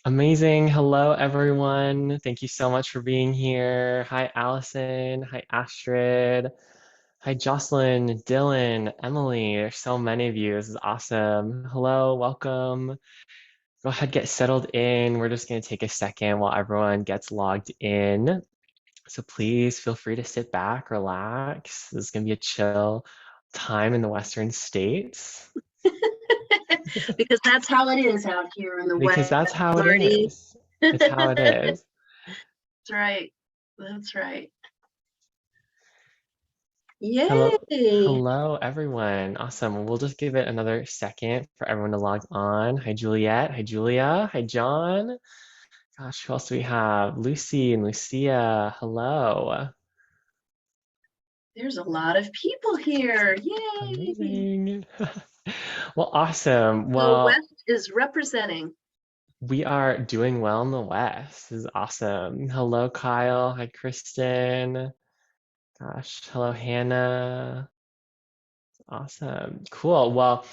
Amazing. Hello, everyone. Thank you so much for being here. Hi, Allison. Hi, Astrid. Hi, Jocelyn, Dylan, Emily. There's so many of you. This is awesome. Hello, welcome. Go ahead, get settled in. We're just going to take a second while everyone gets logged in. So please feel free to sit back, relax. This is going to be a chill time in the Western states Because that's how it is out here in the because West, that's how it Marty. is. It's how it That's is. right. That's right. Hello, Yay. hello everyone. Awesome. We'll just give it another second for everyone to log on. Hi Juliet. Hi Julia. Hi John. Gosh, who else do we have? Lucy and Lucia. Hello. There's a lot of people here. Yay. Amazing. Well, awesome. The Well, West is representing. we are doing well in the West. This is awesome. Hello, Kyle. Hi, Kristen. Gosh, hello, Hannah. Awesome. Cool. Well,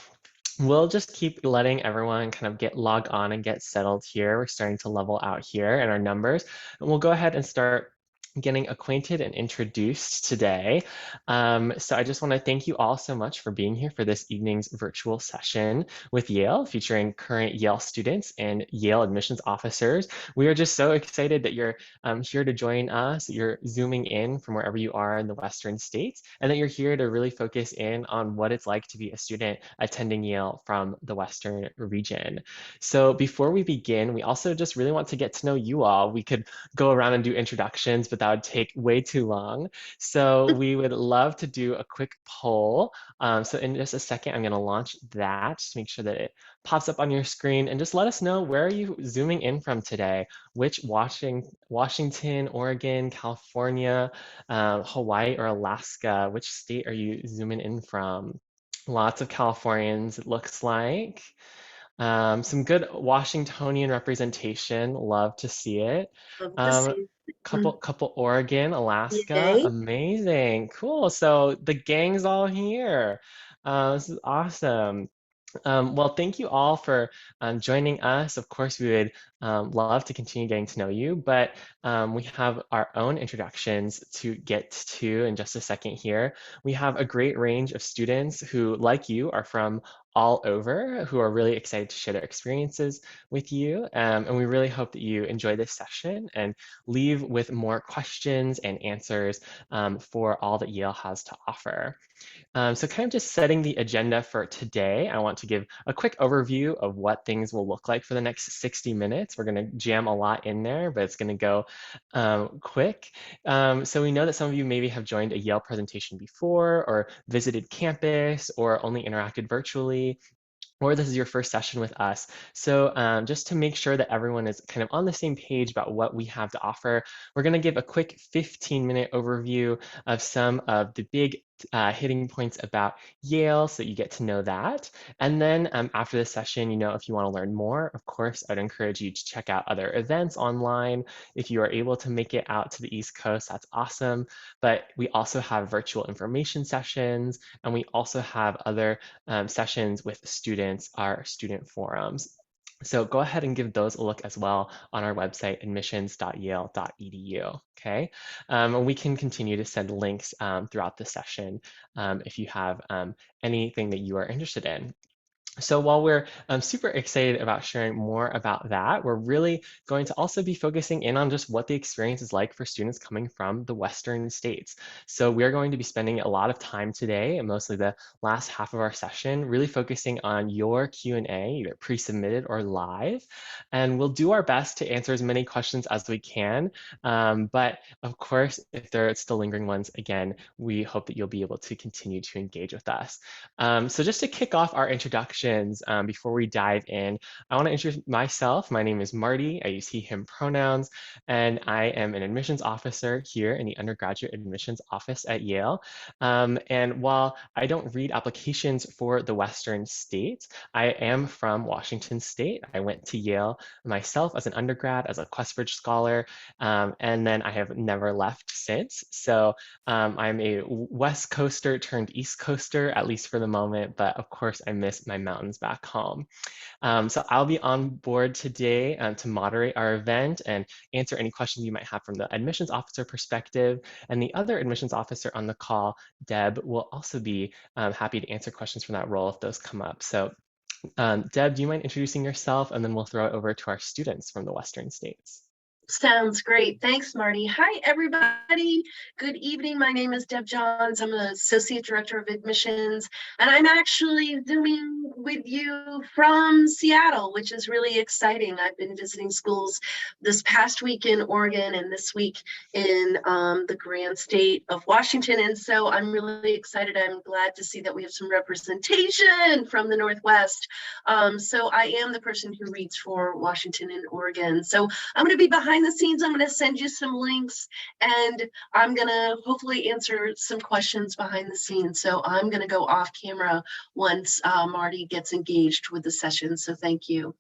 we'll just keep letting everyone kind of get log on and get settled here. We're starting to level out here in our numbers. And we'll go ahead and start getting acquainted and introduced today. So I just want to thank you all so much for being here for this evening's virtual session with Yale, featuring current Yale students and Yale admissions officers. We are just so excited that you're here to join us. You're zooming in from wherever you are in the Western states, and that you're here to really focus in on what it's like to be a student attending Yale from the Western region. So before we begin, we also just really want to get to know you all. We could go around and do introductions, but that would take way too long. So we would love to do a quick poll. So in just a second, I'm going to launch that. Just make sure that it pops up on your screen and just let us know, where are you zooming in from today? Which Washington, Oregon, California, Hawaii, or Alaska? Which state are you zooming in from? Lots of Californians, it looks like. Some good Washingtonian representation. Love to see it. Love to Um, see. couple Oregon, Alaska. Yay. Amazing. Cool. So the gang's all here. This is awesome. Well, thank you all for joining us. Of course, we would love to continue getting to know you, but we have our own introductions to get to in just a second here. We have a great range of students who, like you, are from all over, who are really excited to share their experiences with you. And we really hope that you enjoy this session and leave with more questions and answers for all that Yale has to offer. So kind of just setting the agenda for today, I want to give a quick overview of what things will look like for the next 60 minutes. We're going to jam a lot in there, but it's going to go quick. So we know that some of you maybe have joined a Yale presentation before, or visited campus, or only interacted virtually, or this is your first session with us. So just to make sure that everyone is kind of on the same page about what we have to offer, we're going to give a quick 15-minute overview of some of the big hitting points about Yale, so that you get to know that. And then after this session, if you want to learn more, of course, I'd encourage you to check out other events online. If you are able to make it out to the East Coast, that's awesome. But we also have virtual information sessions, and we also have other sessions with students, our student forums. So go ahead and give those a look as well on our website, admissions.yale.edu. Okay, and we can continue to send links throughout the session if you have anything that you are interested in. So while we're super excited about sharing more about that, we're really going to also be focusing in on just what the experience is like for students coming from the Western states. So we're going to be spending a lot of time today, and mostly the last half of our session, really focusing on your Q&A, either pre-submitted or live. And we'll do our best to answer as many questions as we can. But of course, if there are still lingering ones, again, we hope that you'll be able to continue to engage with us. So just to kick off our introductions before we dive in, I want to introduce myself. My name is Marty. I use he, him pronouns, and I am an admissions officer here in the undergraduate admissions office at Yale. And while I don't read applications for the Western states, I am from Washington State. I went to Yale myself as an undergrad, as a Questbridge scholar, and then I have never left since. So I'm a West Coaster turned East Coaster, at least for the moment, but of course I miss my mountains back home. So I'll be on board today to moderate our event and answer any questions you might have from the admissions officer perspective. And the other admissions officer on the call, Deb, will also be happy to answer questions from that role if those come up. So Deb, do you mind introducing yourself? And then we'll throw it over to our students from the Western states. Sounds great. Thanks, Marty. Hi, everybody. Good evening. My name is Deb Johns. I'm an Associate Director of Admissions, and I'm actually Zooming with you from Seattle, which is really exciting. I've been visiting schools this past week in Oregon and this week in the grand state of Washington, and so I'm really excited. I'm glad to see that we have some representation from the Northwest. So I am the person who reads for Washington and Oregon. So I'm going to be behind the scenes. I'm going to send you some links, and I'm going to hopefully answer some questions behind the scenes. So I'm going to go off camera once Marty gets engaged with the session. So thank you.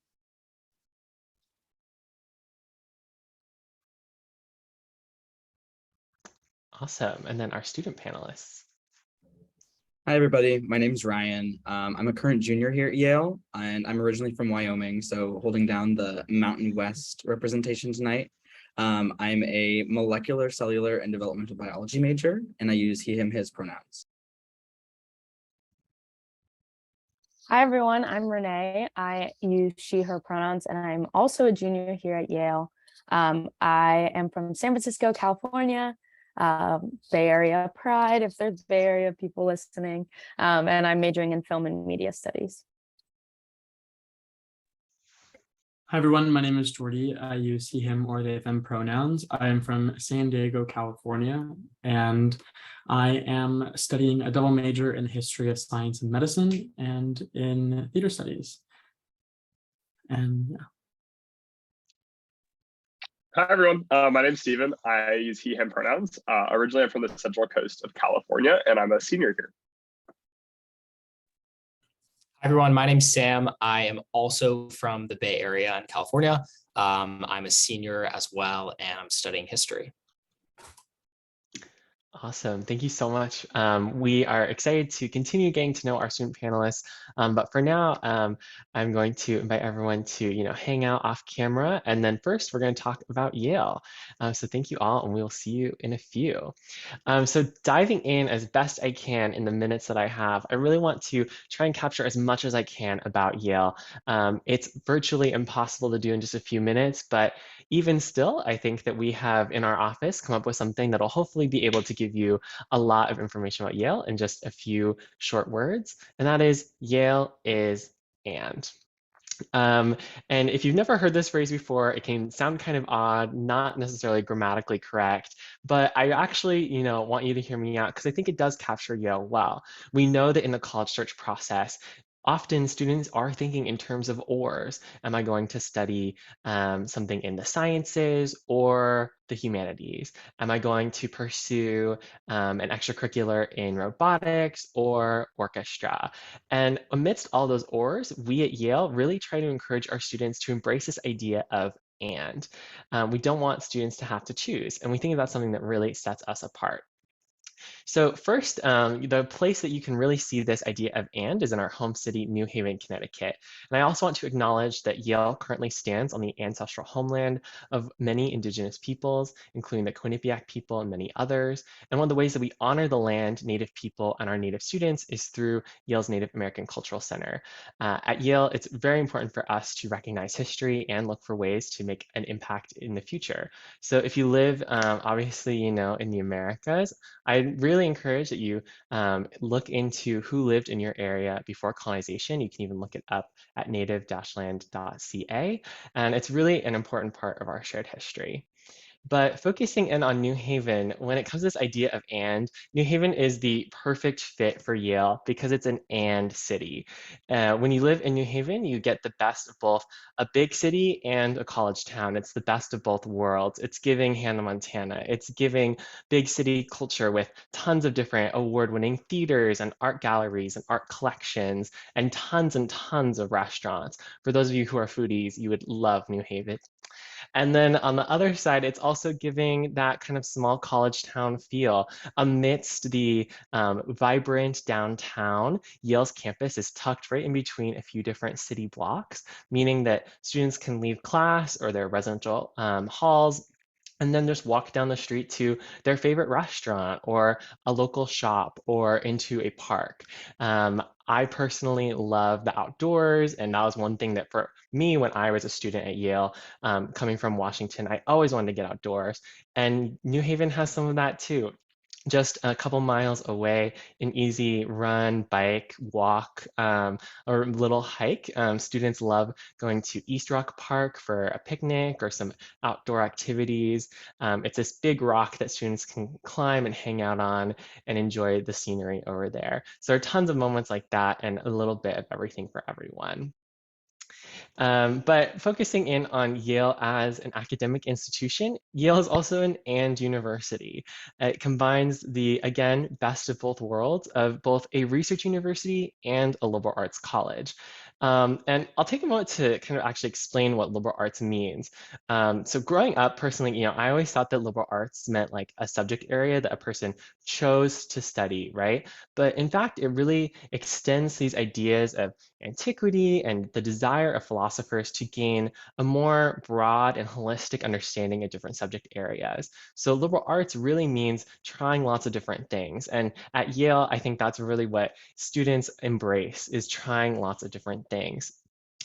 Awesome. And then our student panelists. Hi, everybody. My name is Ryan. I'm a current junior here at Yale, and I'm originally from Wyoming, so holding down the Mountain West representation tonight. I'm a molecular, cellular, and developmental biology major, and I use he, him, his pronouns. Hi, everyone. I'm Renee. I use she, her pronouns, and I'm also a junior here at Yale. I am from San Francisco, California. Bay Area pride, if there's Bay Area people listening, and I'm majoring in film and media studies. Hi everyone, my name is Jordy. I use he, him, or they, them pronouns. I am from San Diego, California, and I am studying a double major in history of science and medicine and in theater studies. And yeah. Hi, everyone. My name's Steven. I use he, him pronouns. Originally, I'm from the Central Coast of California, and I'm a senior here. Hi, everyone. My name's Sam. I am also from the Bay Area in California. I'm a senior as well, and I'm studying history. Awesome. Thank you so much. We are excited to continue getting to know our student panelists. But for now, I'm going to invite everyone to, hang out off camera. And then first, we're going to talk about Yale. So thank you all, and we'll see you in a few. So diving in as best I can in the minutes that I have, I really want to try and capture as much as I can about Yale. It's virtually impossible to do in just a few minutes, but even still, I think that we have in our office come up with something that'll hopefully be able to give you a lot of information about Yale in just a few short words. And that is Yale is and. And if you've never heard this phrase before, it can sound kind of odd, not necessarily grammatically correct, but I actually, want you to hear me out because I think it does capture Yale well. We know that in the college search process, often students are thinking in terms of ors. Am I going to study something in the sciences or the humanities? Am I going to pursue an extracurricular in robotics or orchestra? And amidst all those ors, we at Yale really try to encourage our students to embrace this idea of and. We don't want students to have to choose. And we think that's something that really sets us apart. So first, the place that you can really see this idea of and is in our home city, New Haven, Connecticut. And I also want to acknowledge that Yale currently stands on the ancestral homeland of many indigenous peoples, including the Quinnipiac people and many others. And one of the ways that we honor the land, Native people, and our Native students is through Yale's Native American Cultural Center. At Yale, it's very important for us to recognize history and look for ways to make an impact in the future. So if you live, obviously, in the Americas, I really encourage that you look into who lived in your area before colonization. You can even look it up at native-land.ca. And it's really an important part of our shared history. But focusing in on New Haven, when it comes to this idea of and, New Haven is the perfect fit for Yale because it's an and city. When you live in New Haven, you get the best of both a big city and a college town. It's the best of both worlds. It's giving Hannah Montana. It's giving big city culture with tons of different award-winning theaters and art galleries and art collections and tons of restaurants. For those of you who are foodies, you would love New Haven. And then on the other side, it's also giving that kind of small college town feel amidst the vibrant downtown. Yale's campus is tucked right in between a few different city blocks, meaning that students can leave class or their residential halls and then just walk down the street to their favorite restaurant or a local shop or into a park. I personally love the outdoors, and that was one thing that for me when I was a student at Yale, coming from Washington, I always wanted to get outdoors, and New Haven has some of that too. Just a couple miles away, an easy run, bike, walk, or little hike. Students love going to East Rock Park for a picnic or some outdoor activities. It's this big rock that students can climb and hang out on and enjoy the scenery over there. So there are tons of moments like that and a little bit of everything for everyone. But focusing in on Yale as an academic institution, Yale is also an and university. It combines the, again, best of both worlds of both a research university and a liberal arts college. And I'll take a moment to kind of actually explain what liberal arts means. So growing up personally, I always thought that liberal arts meant like a subject area that a person chose to study, right? But in fact, it really extends these ideas of antiquity and the desire of philosophers to gain a more broad and holistic understanding of different subject areas. So liberal arts really means trying lots of different things. And at Yale, I think that's really what students embrace, is trying lots of different things.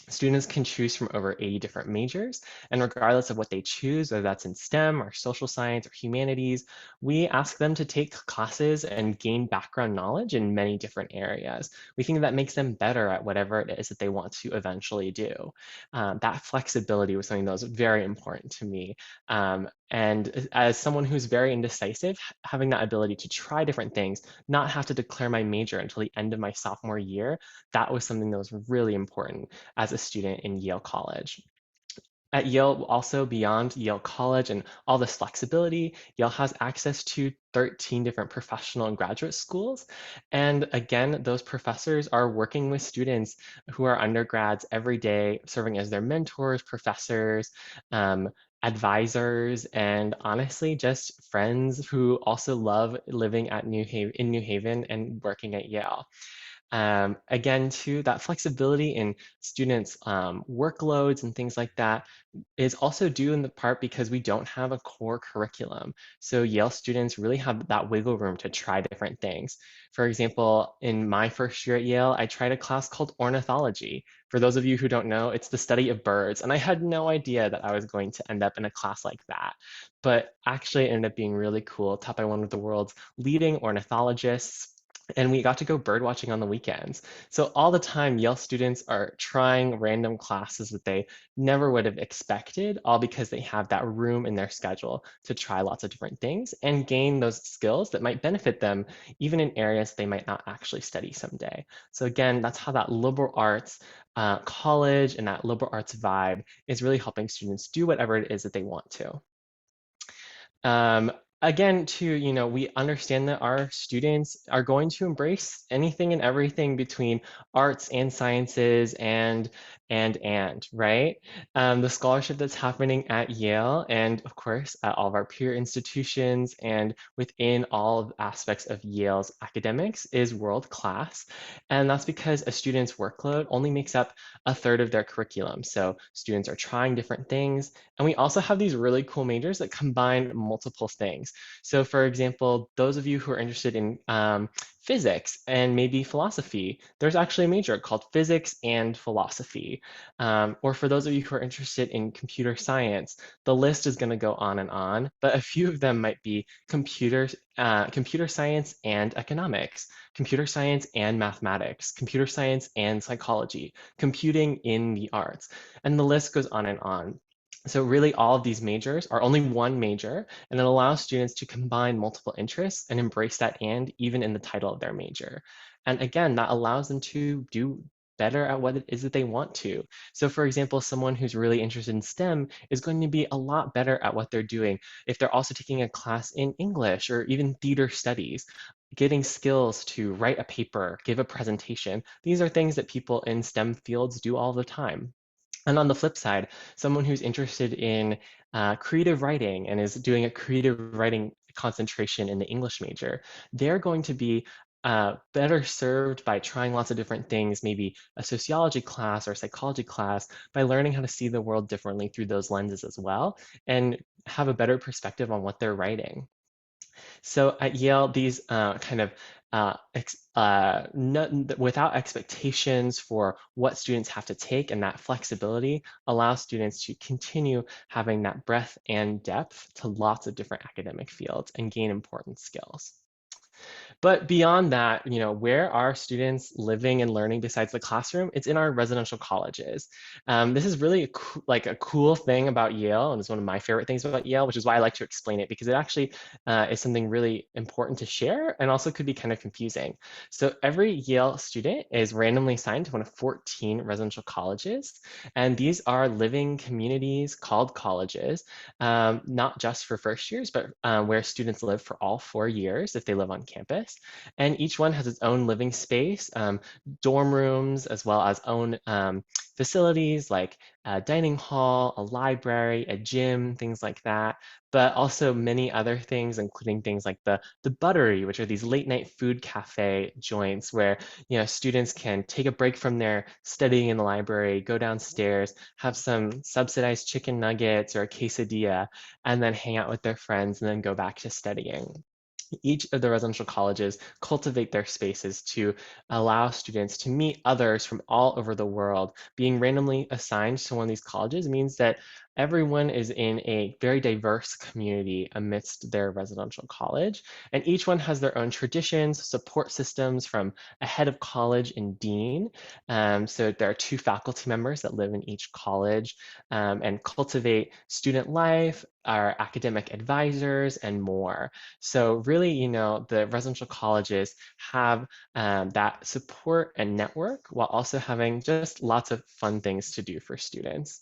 Students can choose from over 80 different majors, and regardless of what they choose, whether that's in STEM or social science or humanities, we ask them to take classes and gain background knowledge in many different areas. We think that makes them better at whatever it is that they want to eventually do. That flexibility was something that was very important to me. And as someone who's very indecisive, having that ability to try different things, not have to declare my major until the end of my sophomore year, that was something that was really important as a student in Yale College. At Yale, also beyond Yale College and all this flexibility, Yale has access to 13 different professional and graduate schools. And again, those professors are working with students who are undergrads every day, serving as their mentors, professors, advisors, and honestly, just friends who also love living at in New Haven and working at Yale. Again, too, that flexibility in students' workloads and things like that is also due in the part because we don't have a core curriculum. So Yale students really have that wiggle room to try different things. For example, in my first year at Yale, I tried a class called ornithology. For those of you who don't know, it's the study of birds. And I had no idea that I was going to end up in a class like that. But actually, it ended up being really cool, taught by one of the world's leading ornithologists. And we got to go bird watching on the weekends. So all the time, Yale students are trying random classes that they never would have expected, all because they have that room in their schedule to try lots of different things and gain those skills that might benefit them even in areas they might not actually study someday. So again, that's how that liberal arts college and that liberal arts vibe is really helping students do whatever it is that they want to. Again, too, we understand that our students are going to embrace anything and everything between arts and sciences and, right? The scholarship that's happening at Yale and, of course, at all of our peer institutions and within all aspects of Yale's academics is world class. And that's because a student's workload only makes up a third of their curriculum. So students are trying different things. And we also have these really cool majors that combine multiple things. So for example, those of you who are interested in physics and maybe philosophy, there's actually a major called physics and philosophy. Or for those of you who are interested in computer science, the list is going to go on, but a few of them might be computer science and economics, computer science and mathematics, computer science and psychology, computing in the arts, and the list goes on and on. So really all of these majors are only one major, and it allows students to combine multiple interests and embrace that and even in the title of their major. And again, that allows them to do better at what it is that they want to. So for example, someone who's really interested in STEM is going to be a lot better at what they're doing if they're also taking a class in English or even theater studies. Getting skills to write a paper, give a presentation. These are things that people in STEM fields do all the time. And on the flip side, someone who's interested in creative writing and is doing a creative writing concentration in the English major, they're going to be better served by trying lots of different things, maybe a sociology class or a psychology class, by learning how to see the world differently through those lenses as well, and have a better perspective on what they're writing. So at Yale, these kind of without expectations for what students have to take, and that flexibility allows students to continue having that breadth and depth to lots of different academic fields and gain important skills. But beyond that, where are students living and learning besides the classroom? It's in our residential colleges. This is really a cool thing about Yale, and it's one of my favorite things about Yale, which is why I like to explain it, because it actually is something really important to share and also could be kind of confusing. So every Yale student is randomly assigned to one of 14 residential colleges, and these are living communities called colleges, not just for first years, but where students live for all 4 years if they live on campus. And each one has its own living space, dorm rooms, as well as own facilities like a dining hall, a library, a gym, things like that, but also many other things, including things like the Buttery, which are these late night food cafe joints where students can take a break from their studying in the library, go downstairs, have some subsidized chicken nuggets or a quesadilla, and then hang out with their friends and then go back to studying. Each of the residential colleges cultivate their spaces to allow students to meet others from all over the world. Being randomly assigned to one of these colleges means that everyone is in a very diverse community amidst their residential college, and each one has their own traditions, support systems from a head of college and dean. So there are 2 faculty members that live in each college and cultivate student life, our academic advisors, and more. So really, the residential colleges have that support and network while also having just lots of fun things to do for students.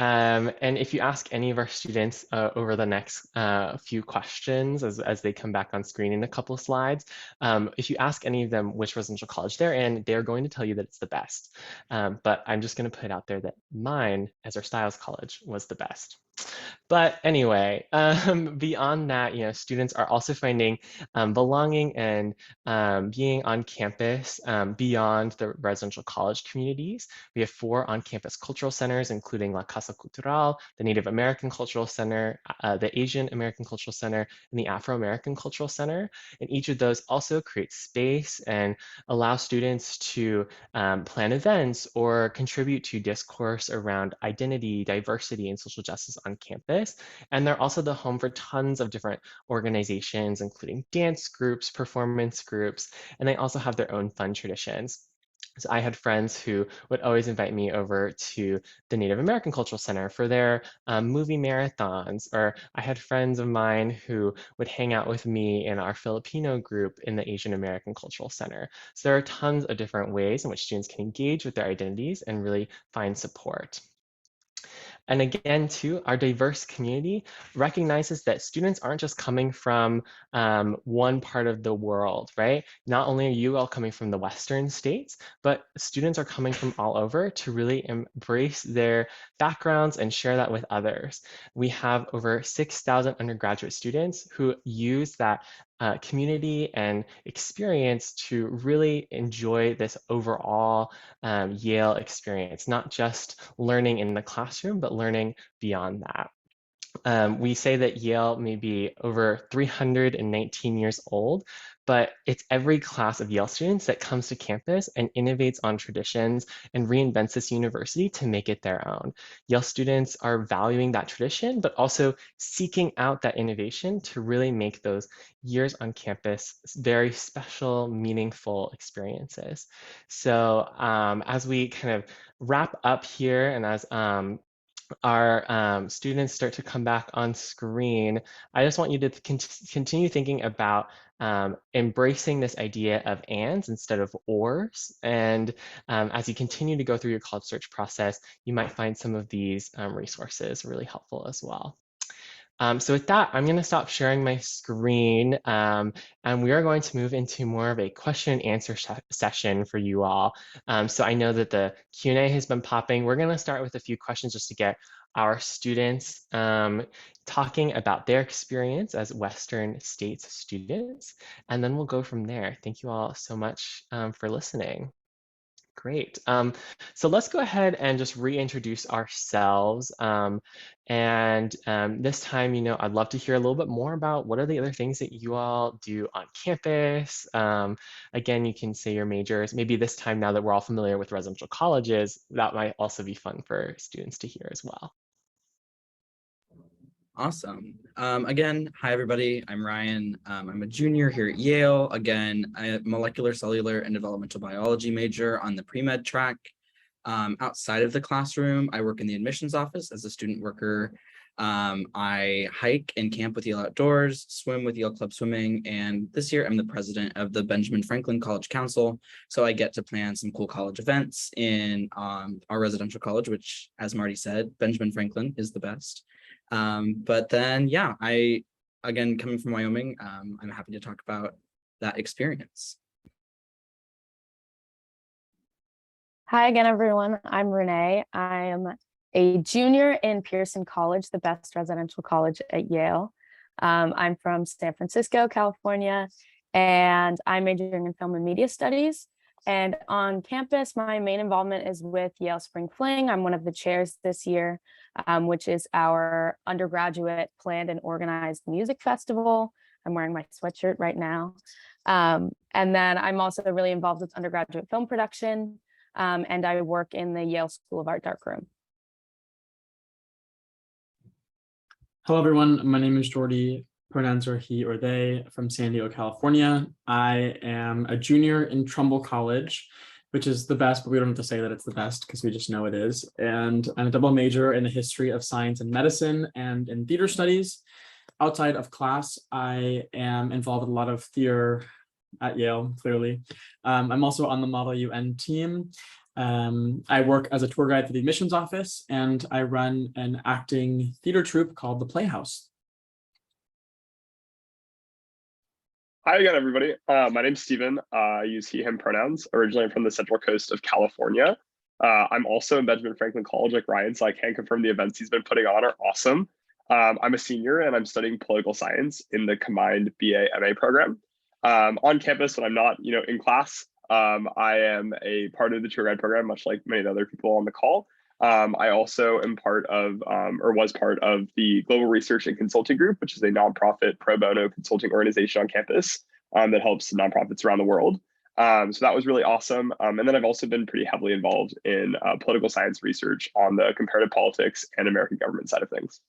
And if you ask any of our students over the next few questions as they come back on screen in a couple of slides, if you ask any of them which residential college they're in, they're going to tell you that it's the best. But I'm just going to put out there that mine, Ezra Stiles College, was the best. But anyway, beyond that, students are also finding belonging and being on campus beyond the residential college communities. We have 4 on-campus cultural centers, including La Casa Cultural, the Native American Cultural Center, the Asian American Cultural Center, and the Afro-American Cultural Center. And each of those also create space and allow students to plan events or contribute to discourse around identity, diversity, and social justice on campus. And they're also the home for tons of different organizations, including dance groups, performance groups, and they also have their own fun traditions. So I had friends who would always invite me over to the Native American Cultural Center for their movie marathons, or I had friends of mine who would hang out with me in our Filipino group in the Asian American Cultural Center. So there are tons of different ways in which students can engage with their identities and really find support. And again, too, our diverse community recognizes that students aren't just coming from one part of the world, right? Not only are you all coming from the Western states, but students are coming from all over to really embrace their backgrounds and share that with others. We have over 6,000 undergraduate students who use that community and experience to really enjoy this overall Yale experience, not just learning in the classroom, but learning beyond that. We say that Yale may be over 319 years old, but it's every class of Yale students that comes to campus and innovates on traditions and reinvents this university to make it their own. Yale students are valuing that tradition, but also seeking out that innovation to really make those years on campus very special, meaningful experiences. So as we kind of wrap up here and as our students start to come back on screen, I just want you to continue thinking about embracing this idea of ands instead of ors. And as you continue to go through your college search process, you might find some of these resources really helpful as well. So with that, I'm going to stop sharing my screen, and we are going to move into more of a question and answer session for you all. So I know that the Q&A has been popping. We're going to start with a few questions just to get our students talking about their experience as Western States students, and then we'll go from there. Thank you all so much for listening. Great. So let's go ahead and just reintroduce ourselves. This time, I'd love to hear a little bit more about what are the other things that you all do on campus. Again, you can say your majors. Maybe this time, now that we're all familiar with residential colleges, that might also be fun for students to hear as well. Awesome. Again, hi everybody. I'm Ryan. I'm a junior here at Yale. Again, I'm a molecular, cellular, and developmental biology major on the pre-med track. Outside of the classroom, I work in the admissions office as a student worker. I hike and camp with Yale Outdoors, swim with Yale Club Swimming, and this year I'm the president of the Benjamin Franklin College Council. So I get to plan some cool college events in our residential college, which, as Marty said, Benjamin Franklin is the best. But then, yeah, again, coming from Wyoming, I'm happy to talk about that experience. Hi again, everyone. I'm Renee. I'm a junior in Pearson College, the best residential college at Yale. I'm from San Francisco, California, and I'm majoring in film and media studies. And on campus, my main involvement is with Yale Spring Fling. I'm one of the chairs this year, which is our undergraduate planned and organized music festival. I'm wearing my sweatshirt right now. And then I'm also really involved with undergraduate film production, and I work in the Yale School of Art darkroom. Hello, everyone. My name is Jordy. Pronouns are he or they, from San Diego, California. I am a junior in Trumbull College, which is the best, but we don't have to say that it's the best because we just know it is. And I'm a double major in the history of science and medicine and in theater studies. Outside of class, I am involved with a lot of theater at Yale, clearly. I'm also on the Model UN team. I work as a tour guide for the admissions office, and I run an acting theater troupe called the Playhouse. Hi again, everybody. My name's Steven. I use he, him pronouns. Originally, I'm from the Central Coast of California. I'm also in Benjamin Franklin College like Ryan, so I can confirm the events he's been putting on are awesome. I'm a senior and I'm studying political science in the combined BA-MA program. On campus, when I'm not, in class, I am a part of the tour guide program, much like many of the other people on the call. I also am part of, or was part of, the Global Research and Consulting Group, which is a nonprofit pro bono consulting organization on campus that helps nonprofits around the world. So that was really awesome. And then I've also been pretty heavily involved in political science research on the comparative politics and American government side of things.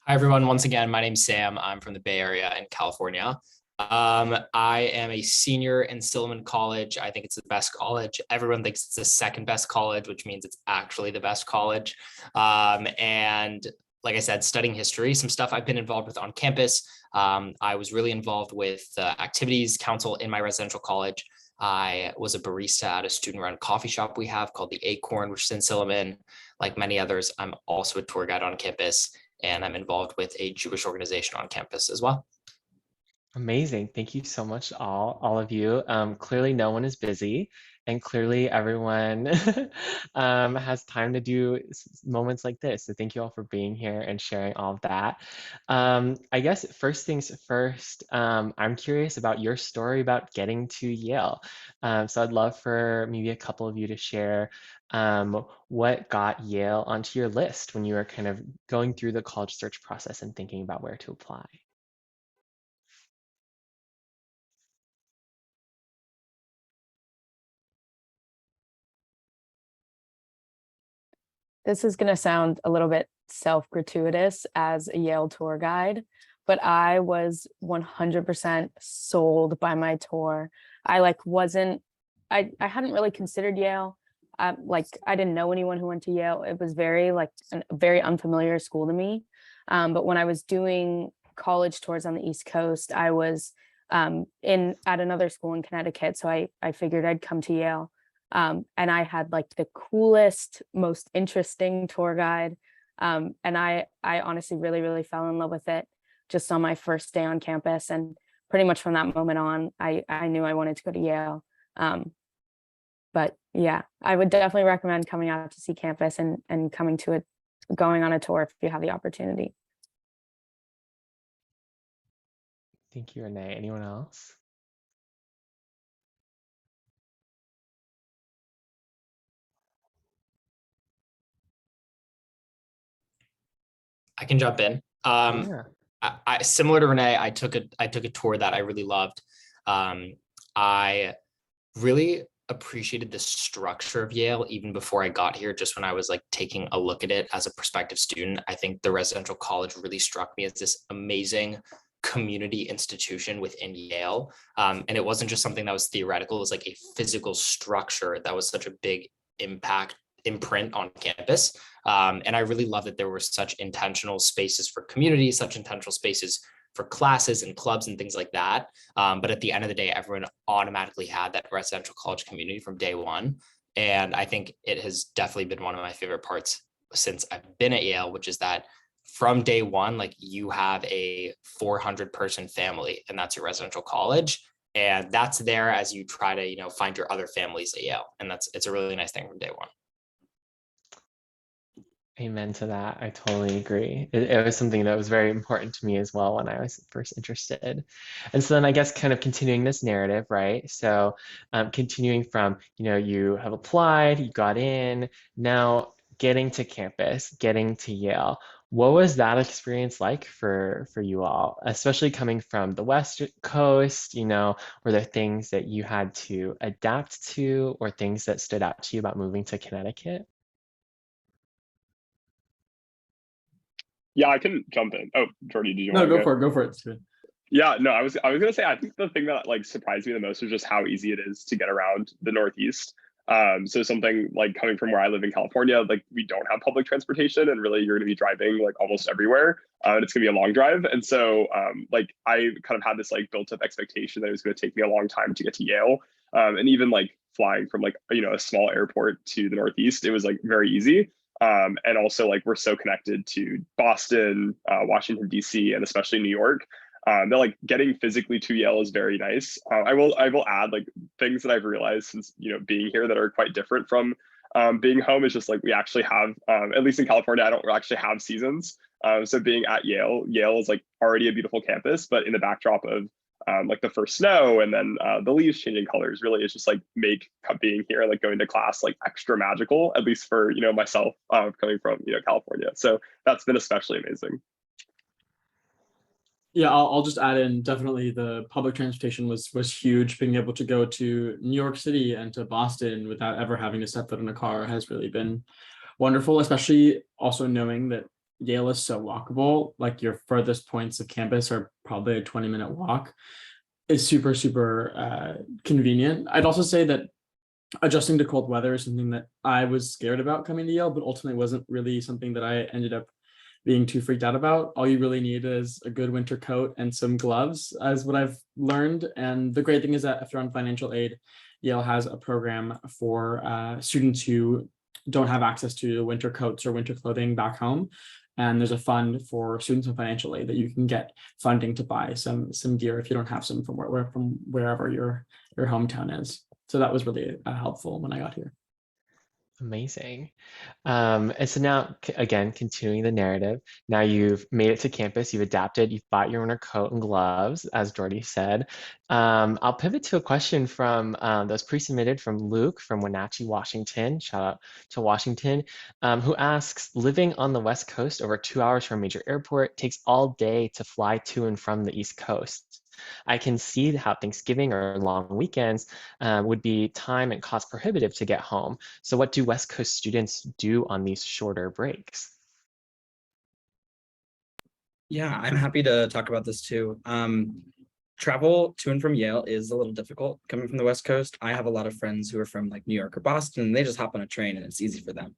Hi, everyone. Once again, my name's Sam. I'm from the Bay Area in California. I am a senior in Stillman College. I think it's the best college. Everyone thinks it's the second best college, which means it's actually the best college. And like I said, studying history, some stuff I've been involved with on campus. I was really involved with the activities council in my residential college. I was a barista at a student-run coffee shop we have called the Acorn, which is in Silliman. Like many others, I'm also a tour guide on campus, and I'm involved with a Jewish organization on campus as well. Amazing. Thank you so much, all of you. Clearly, no one is busy, and clearly everyone has time to do moments like this. So thank you all for being here and sharing all of that. I guess first things first, I'm curious about your story about getting to Yale. So I'd love for maybe a couple of you to share what got Yale onto your list when you were kind of going through the college search process and thinking about where to apply. This is going to sound a little bit self-gratuitous as a Yale tour guide, but I was 100% sold by my tour. I hadn't really considered Yale. I didn't know anyone who went to Yale. It was a very unfamiliar school to me. But when I was doing college tours on the East Coast, I was at another school in Connecticut. So I figured I'd come to Yale. And I had like the coolest, most interesting tour guide. And I honestly really fell in love with it just on my first day on campus. And pretty much from that moment on, I knew I wanted to go to Yale. But yeah, I would definitely recommend coming out to see campus and going on a tour if you have the opportunity. Thank you, Renee. Anyone else? I can jump in. Yeah. I similar to Renee, I took a tour that I really loved. I really appreciated the structure of Yale even before I got here. Just when I was like taking a look at it as a prospective student, I think the residential college really struck me as this amazing community institution within Yale. And it wasn't just something that was theoretical, it was like a physical structure that was such a big imprint on campus. And I really love that there were such intentional spaces for community, such intentional spaces for classes and clubs and things like that. But at the end of the day, everyone automatically had that residential college community from day one. And I think it has definitely been one of my favorite parts since I've been at Yale, which is that from day one, like you have a 400-person family, and that's your residential college. And that's there as you try to, find your other families at Yale. And it's a really nice thing from day one. Amen to that. I totally agree. It was something that was very important to me as well when I was first interested. And so then I guess kind of continuing this narrative, right? So continuing from, you have applied, you got in, now getting to campus, getting to Yale. What was that experience like for you all, especially coming from the West Coast? Were there things that you had to adapt to or things that stood out to you about moving to Connecticut? Yeah, I can jump in. Oh, Jordy, did you No, want to go? go for it. It's good. Yeah, no, I was gonna say I think the thing that like surprised me the most was just how easy it is to get around the Northeast. So something like coming from where I live in California, like we don't have public transportation, and really you're gonna be driving like almost everywhere, and it's gonna be a long drive. And so like I kind of had this like built up expectation that it was gonna take me a long time to get to Yale, and even like flying from like a small airport to the Northeast, it was like very easy. And also like we're so connected to Boston, Washington D.C., and especially New York. That like getting physically to Yale is very nice. I will add like things that I've realized since being here that are quite different from being home is just like we actually have at least in California I don't actually have seasons. So being at Yale is like already a beautiful campus, but in the backdrop of like the first snow and then the leaves changing colors really is just like make being here, like going to class, like extra magical, at least for myself coming from California. So that's been especially amazing. Yeah, I'll just add in, definitely the public transportation was huge. Being able to go to New York City and to Boston without ever having to step foot in a car has really been wonderful, especially also knowing that Yale is so walkable. Like your furthest points of campus are probably a 20-minute walk. Is super convenient. I'd also say that adjusting to cold weather is something that I was scared about coming to Yale, but ultimately wasn't really something that I ended up being too freaked out about. All you really need is a good winter coat and some gloves, as what I've learned. And the great thing is that if you're on financial aid, Yale has a program for students who don't have access to winter coats or winter clothing back home. And there's a fund for students on financial aid that you can get funding to buy some gear if you don't have some from wherever your hometown is. So that was really helpful when I got here. Amazing. And so now, again, continuing the narrative, now you've made it to campus, you've adapted, you've bought your winter coat and gloves, as Jordy said. I'll pivot to a question from that was pre-submitted from Luke from Wenatchee, Washington. Shout out to Washington, who asks, living on the West Coast over 2 hours from a major airport takes all day to fly to and from the East Coast. I can see how Thanksgiving or long weekends would be time and cost prohibitive to get home. So what do West Coast students do on these shorter breaks? Yeah, I'm happy to talk about this too. Travel to and from Yale is a little difficult coming from the West Coast. I have a lot of friends who are from like New York or Boston, and they just hop on a train and it's easy for them.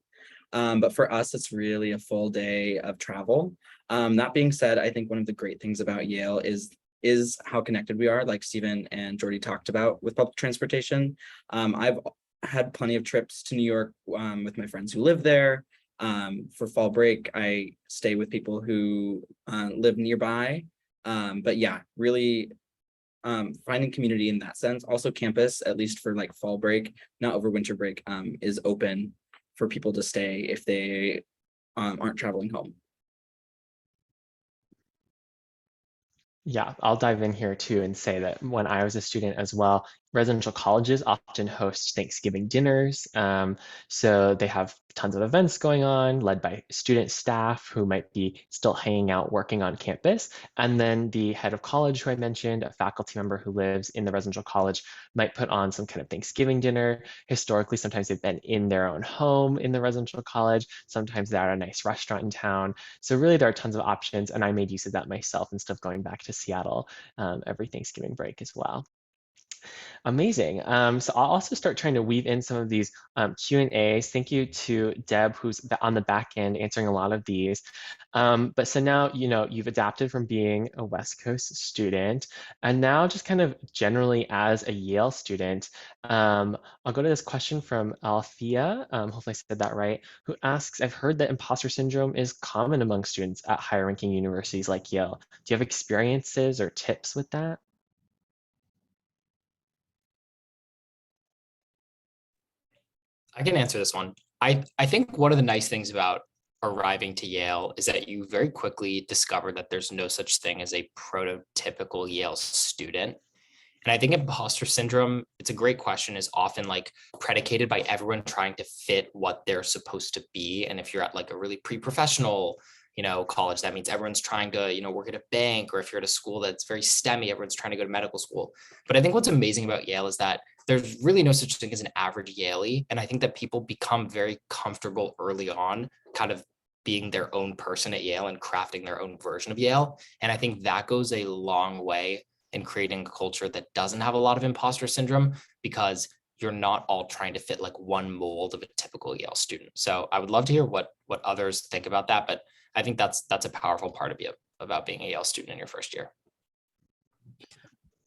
But for us, it's really a full day of travel. That being said, I think one of the great things about Yale is how connected we are, like Stephen and Jordy talked about with public transportation. I've had plenty of trips to New York with my friends who live there. For fall break, I stay with people who live nearby. But yeah, really finding community in that sense. Also campus, at least for like fall break, not over winter break, is open for people to stay if they aren't traveling home. Yeah, I'll dive in here too and say that when I was a student as well, residential colleges often host Thanksgiving dinners. So they have tons of events going on, led by student staff who might be still hanging out working on campus. And then the head of college, who I mentioned, a faculty member who lives in the residential college, might put on some kind of Thanksgiving dinner. Historically, sometimes they've been in their own home in the residential college. Sometimes they're at a nice restaurant in town. So really, there are tons of options, and I made use of that myself instead of going back to Seattle every Thanksgiving break as well. Amazing. So I'll also start trying to weave in some of these Q&As. Thank you to Deb, who's on the back end answering a lot of these. But so now, you've adapted from being a West Coast student, and now just kind of generally as a Yale student, I'll go to this question from Althea, hopefully I said that right, who asks, I've heard that imposter syndrome is common among students at higher ranking universities like Yale. Do you have experiences or tips with that? I can answer this one. I think one of the nice things about arriving to Yale is that you very quickly discover that there's no such thing as a prototypical Yale student. And I think imposter syndrome, it's a great question, is often like predicated by everyone trying to fit what they're supposed to be. And if you're at like a really pre-professional, college, that means everyone's trying to, work at a bank, or if you're at a school that's very STEMmy, everyone's trying to go to medical school. But I think what's amazing about Yale is that there's really no such thing as an average Yalie. And I think that people become very comfortable early on, kind of being their own person at Yale and crafting their own version of Yale. And I think that goes a long way in creating a culture that doesn't have a lot of imposter syndrome, because you're not all trying to fit like one mold of a typical Yale student. So I would love to hear what others think about that, but I think that's a powerful part of about being a Yale student in your first year.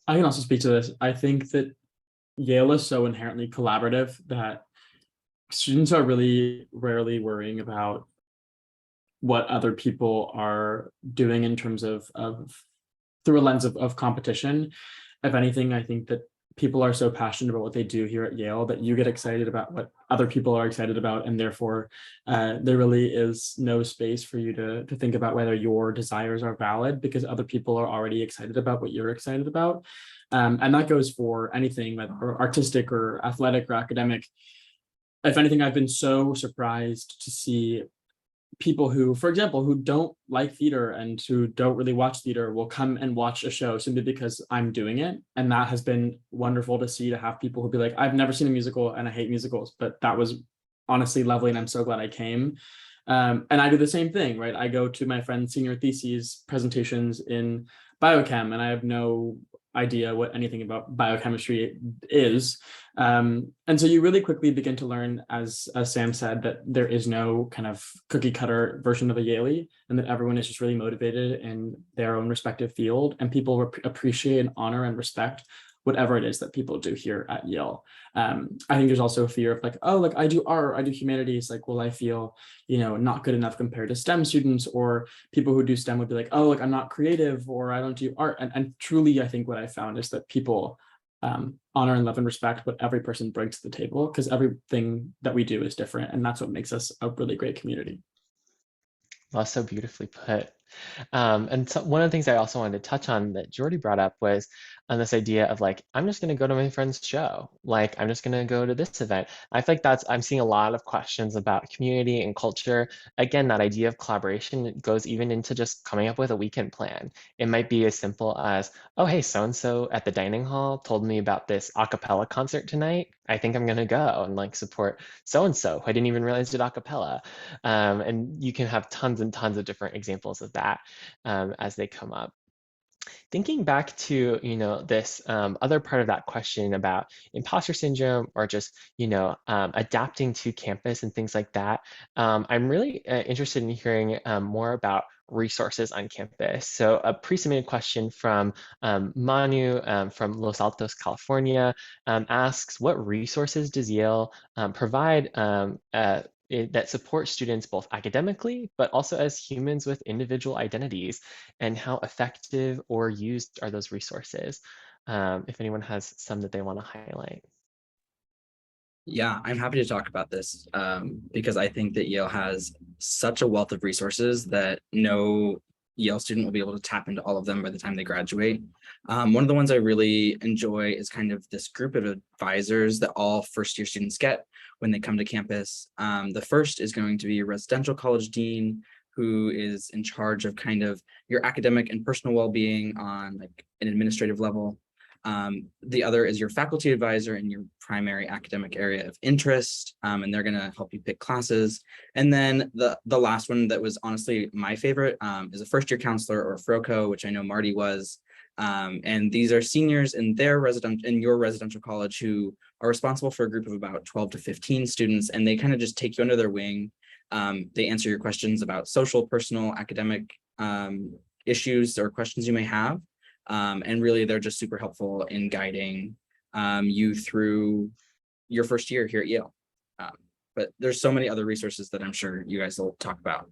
I can also speak to this. I think that Yale is so inherently collaborative that students are really rarely worrying about what other people are doing in terms of through a lens of competition. If anything, I think that people are so passionate about what they do here at Yale that you get excited about what other people are excited about, and therefore there really is no space for you to think about whether your desires are valid, because other people are already excited about what you're excited about. And that goes for anything, whether artistic or athletic or academic. If anything, I've been so surprised to see people who, for example, who don't like theater and who don't really watch theater will come and watch a show simply because I'm doing it. And that has been wonderful to see, to have people who be like, I've never seen a musical and I hate musicals, but that was honestly lovely and I'm so glad I came. And I do the same thing, right? I go to my friend's senior theses presentations in biochem, and I have no idea what anything about biochemistry is. And so you really quickly begin to learn, as Sam said, that there is no kind of cookie cutter version of a Yalie, and that everyone is just really motivated in their own respective field, and people appreciate and honor and respect whatever it is that people do here at Yale. I think there's also a fear of like, oh, like I do art, I do humanities, like, will I feel, not good enough compared to STEM students? Or people who do STEM would be like, oh, like I'm not creative, or I don't do art. And truly, I think what I found is that people honor and love and respect what every person brings to the table, because everything that we do is different. And that's what makes us a really great community. Well, so beautifully put. And so one of the things I also wanted to touch on that Jordy brought up was on this idea of like, I'm just going to go to my friend's show. Like, I'm just going to go to this event. I feel like I'm seeing a lot of questions about community and culture. Again, that idea of collaboration goes even into just coming up with a weekend plan. It might be as simple as, oh, hey, so-and-so at the dining hall told me about this a cappella concert tonight. I think I'm going to go and like support so-and-so who I didn't even realize did a cappella. And you can have tons and tons of different examples of that as they come up. Thinking back to, this other part of that question about imposter syndrome, or just, adapting to campus and things like that, I'm really interested in hearing more about resources on campus. So a pre-submitted question from Manu from Los Altos, California asks, what resources does Yale provide that support students both academically, but also as humans with individual identities, and how effective or used are those resources? If anyone has some that they want to highlight. Yeah, I'm happy to talk about this because I think that Yale has such a wealth of resources that no Yale student will be able to tap into all of them by the time they graduate. One of the ones I really enjoy is kind of this group of advisors that all first year students get when they come to campus. The first is going to be a residential college dean who is in charge of kind of your academic and personal well-being on like an administrative level. The other is your faculty advisor in your primary academic area of interest, and they're going to help you pick classes. And then the last one that was honestly my favorite is a first year counselor or FROCO, which I know Marty was. And these are seniors in your residential college who are responsible for a group of about 12 to 15 students, and they kind of just take you under their wing. They answer your questions about social, personal, academic issues or questions you may have. And really, they're just super helpful in guiding you through your first year here at Yale. But there's so many other resources that I'm sure you guys will talk about.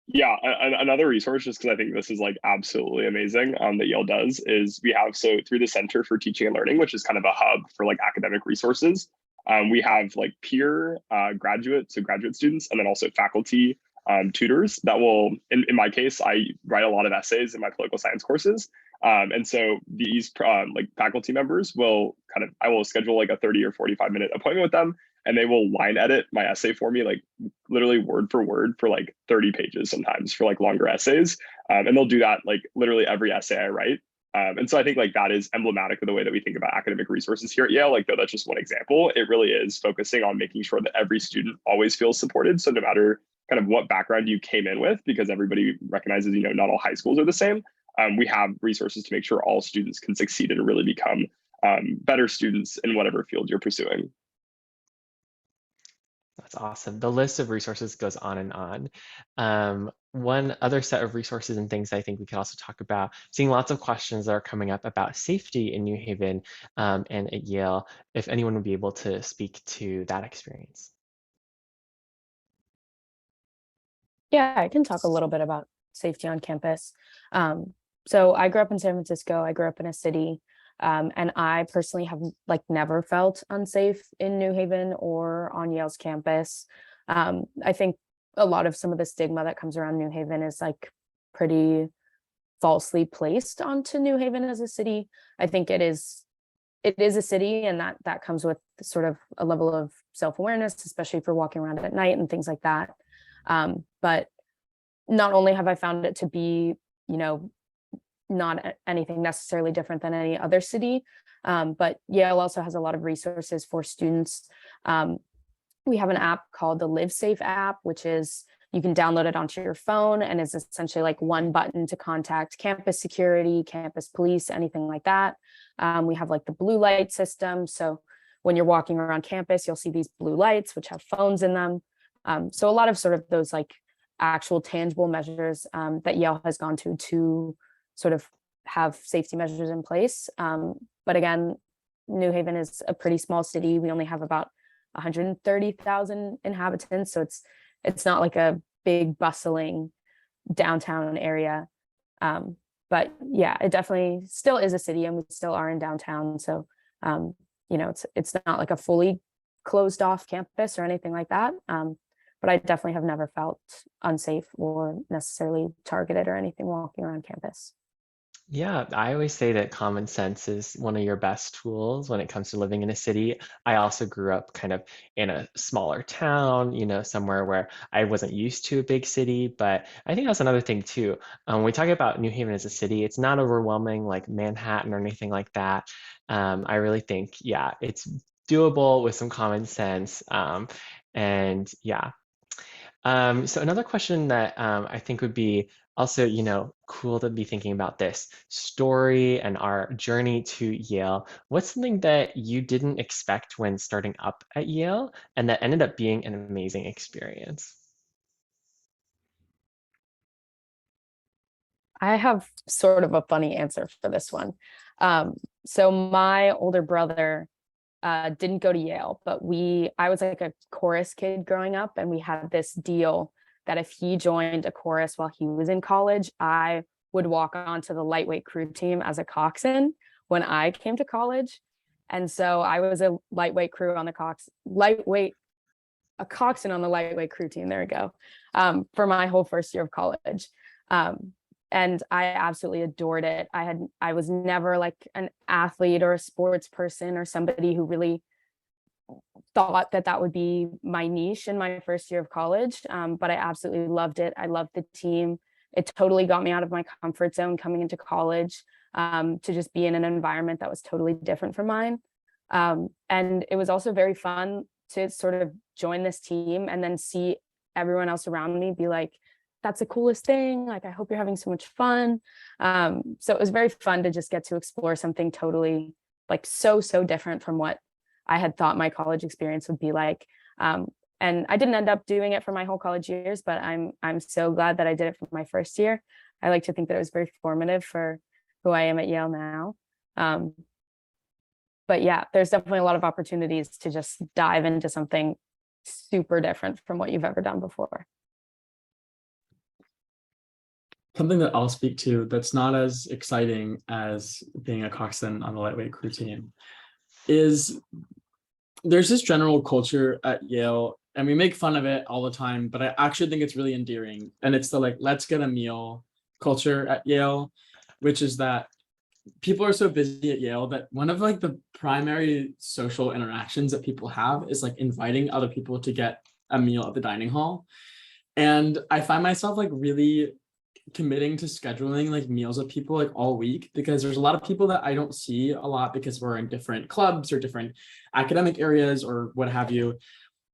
Yeah, another resource, just because I think this is like absolutely amazing that Yale does, is we have, so through the Center for Teaching and Learning, which is kind of a hub for like academic resources, we have like peer graduate students, and then also faculty tutors that will, in my case, I write a lot of essays in my political science courses. And so these like faculty members will I will schedule like a 30 or 45-minute appointment with them, and they will line edit my essay for me, like literally word for word for like 30 pages sometimes for like longer essays. And they'll do that like literally every essay I write. And so I think like that is emblematic of the way that we think about academic resources here at Yale. Like, though that's just one example, it really is focusing on making sure that every student always feels supported. So no matter kind of what background you came in with, because everybody recognizes, you know, not all high schools are the same. We have resources to make sure all students can succeed and really become better students in whatever field you're pursuing. That's awesome. The list of resources goes on and on. One other set of resources and things I think we could also talk about, seeing lots of questions that are coming up about safety in New Haven and at Yale, if anyone would be able to speak to that experience. Yeah, I can talk a little bit about safety on campus. So I grew up in San Francisco. I grew up in a city, and I personally have like never felt unsafe in New Haven or on Yale's campus. I think a lot of some of the stigma that comes around New Haven is like pretty falsely placed onto New Haven as a city. I think it is a city, and that comes with sort of a level of self-awareness, especially for walking around at night and things like that. But not only have I found it to be, you know, not anything necessarily different than any other city, but Yale also has a lot of resources for students. We have an app called the Live Safe app, which is, you can download it onto your phone, and is essentially like one button to contact campus security, campus police, anything like that. We have like the blue light system. So when you're walking around campus, you'll see these blue lights, which have phones in them. So a lot of sort of those like actual tangible measures that Yale has gone to sort of have safety measures in place. But again, New Haven is a pretty small city. We only have about 130,000 inhabitants. So it's not like a big bustling downtown area. But yeah, it definitely still is a city, and we still are in downtown. So, you know, it's not like a fully closed off campus or anything like that. But I definitely have never felt unsafe or necessarily targeted or anything walking around campus. Yeah, I always say that common sense is one of your best tools when it comes to living in a city. I also grew up kind of in a smaller town, you know, somewhere where I wasn't used to a big city. But I think that's another thing too. When we talk about New Haven as a city, it's not overwhelming like Manhattan or anything like that. I really think, yeah, it's doable with some common sense. And yeah. So another question that I think would be also, you know, cool to be thinking about this story and our journey to Yale. What's something that you didn't expect when starting up at Yale and that ended up being an amazing experience? I have sort of a funny answer for this one. So my older brother didn't go to Yale, but I was like a chorus kid growing up, and we had this deal that if he joined a chorus while he was in college, I would walk onto the lightweight crew team as a coxswain when I came to college. And so I was a lightweight crew on the a coxswain on the lightweight crew team. There we go. For my whole first year of college. And I absolutely adored it. I was never like an athlete or a sports person or somebody who really thought that would be my niche in my first year of college. But I absolutely loved it. I loved the team. It totally got me out of my comfort zone coming into college, to just be in an environment that was totally different from mine. And it was also very fun to sort of join this team and then see everyone else around me be like, that's the coolest thing. Like, I hope you're having so much fun. So it was very fun to just get to explore something totally like so different from what I had thought my college experience would be like. And I didn't end up doing it for my whole college years, but I'm so glad that I did it for my first year. I like to think that it was very formative for who I am at Yale now. But yeah, there's definitely a lot of opportunities to just dive into something super different from what you've ever done before. Something that I'll speak to that's not as exciting as being a coxswain on the lightweight crew team is there's this general culture at Yale, and we make fun of it all the time, but I actually think it's really endearing. And it's the like, let's get a meal culture at Yale, which is that people are so busy at Yale that one of like the primary social interactions that people have is like inviting other people to get a meal at the dining hall. And I find myself like really committing to scheduling like meals with people like all week, because there's a lot of people that I don't see a lot because we're in different clubs or different academic areas or what have you.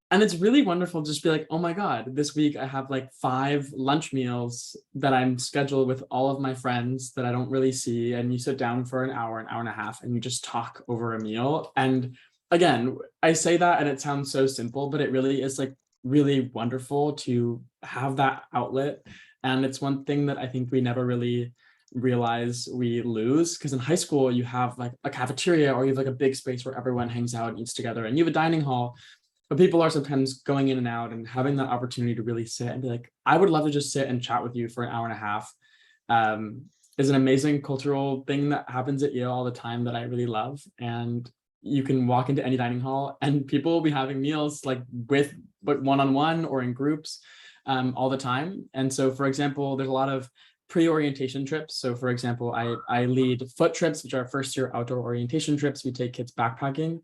And it's really wonderful to just be like, oh my God, this week I have like 5 lunch meals that I'm scheduled with all of my friends that I don't really see. And you sit down for an hour and a half, and you just talk over a meal. And again, I say that and it sounds so simple, but it really is like really wonderful to have that outlet. And it's one thing that I think we never really realize we lose, because in high school you have like a cafeteria, or you have like a big space where everyone hangs out and eats together, and you have a dining hall, but people are sometimes going in and out, and having that opportunity to really sit and be like, I would love to just sit and chat with you for an hour and a half, is an amazing cultural thing that happens at Yale all the time that I really love. And you can walk into any dining hall and people will be having meals like with but one-on-one or in groups all the time. And so, for example, there's a lot of pre-orientation trips. So for example, I lead foot trips, which are first year outdoor orientation trips. We take kids backpacking.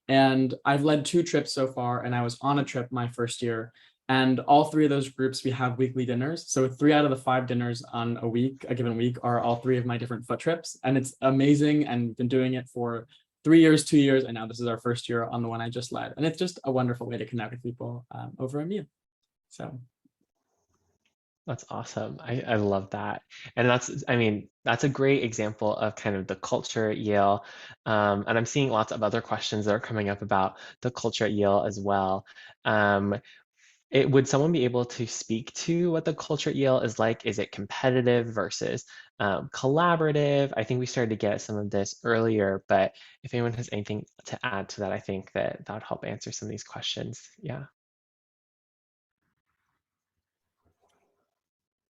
And I've led 2 trips so far, and I was on a trip my first year. And all 3 of those groups, we have weekly dinners. So 3 out of the 5 dinners on a given week, are all 3 of my different foot trips. And it's amazing. And been doing it for 3 years, 2 years, and now this is our first year on the one I just led. And it's just a wonderful way to connect with people over a meal. So. That's awesome. I love that. And I mean, that's a great example of kind of the culture at Yale. And I'm seeing lots of other questions that are coming up about the culture at Yale as well. Would someone be able to speak to what the culture at Yale is like? Is it competitive versus collaborative? I think we started to get some of this earlier, but if anyone has anything to add to that, I think that would help answer some of these questions. Yeah.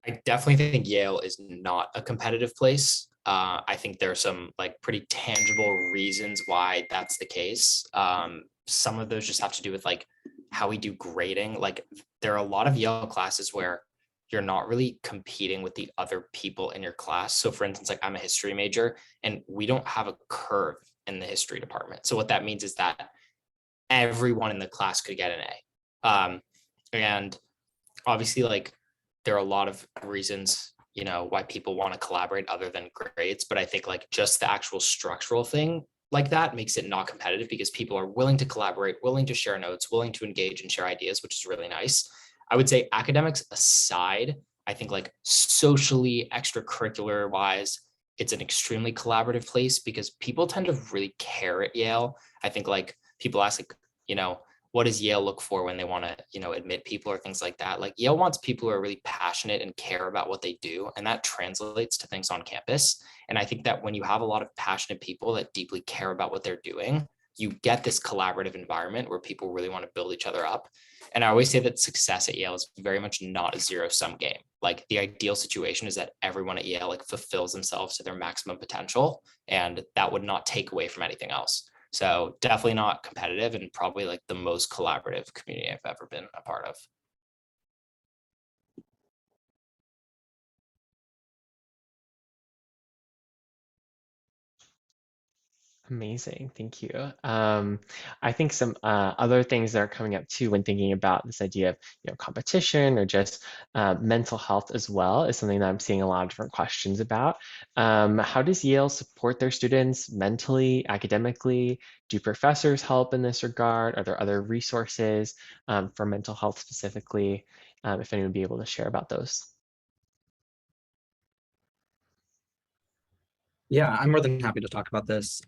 I definitely think Yale is not a competitive place. I think there are some like pretty tangible reasons why that's the case. Some of those just have to do with like how we do grading. Like there are a lot of Yale classes where you're not really competing with the other people in your class. So for instance, like I'm a history major and we don't have a curve in the history department. So what that means is that everyone in the class could get an A. And obviously like there are a lot of reasons, you know, why people want to collaborate other than grades. But I think like just the actual structural thing like that makes it not competitive, because people are willing to collaborate, willing to share notes, willing to engage and share ideas, which is really nice. I would say academics aside, I think like socially, extracurricular wise, it's an extremely collaborative place because people tend to really care at Yale. I think like people ask like, you know, what does Yale look for when they want to, you know, admit people or things like that? Like Yale wants people who are really passionate and care about what they do. And that translates to things on campus. And I think that when you have a lot of passionate people that deeply care about what they're doing, you get this collaborative environment where people really want to build each other up. And I always say that success at Yale is very much not a zero-sum game. Like the ideal situation is that everyone at Yale like fulfills themselves to their maximum potential, and that would not take away from anything else. So definitely not competitive, and probably like the most collaborative community I've ever been a part of. Amazing, thank you. I think some other things that are coming up too when thinking about this idea of competition or just mental health as well is something that I'm seeing a lot of different questions about. How does Yale support their students mentally, academically? Do professors help in this regard? Are there other resources for mental health specifically? If anyone would be able to share about those. Yeah, I'm more than happy to talk about this.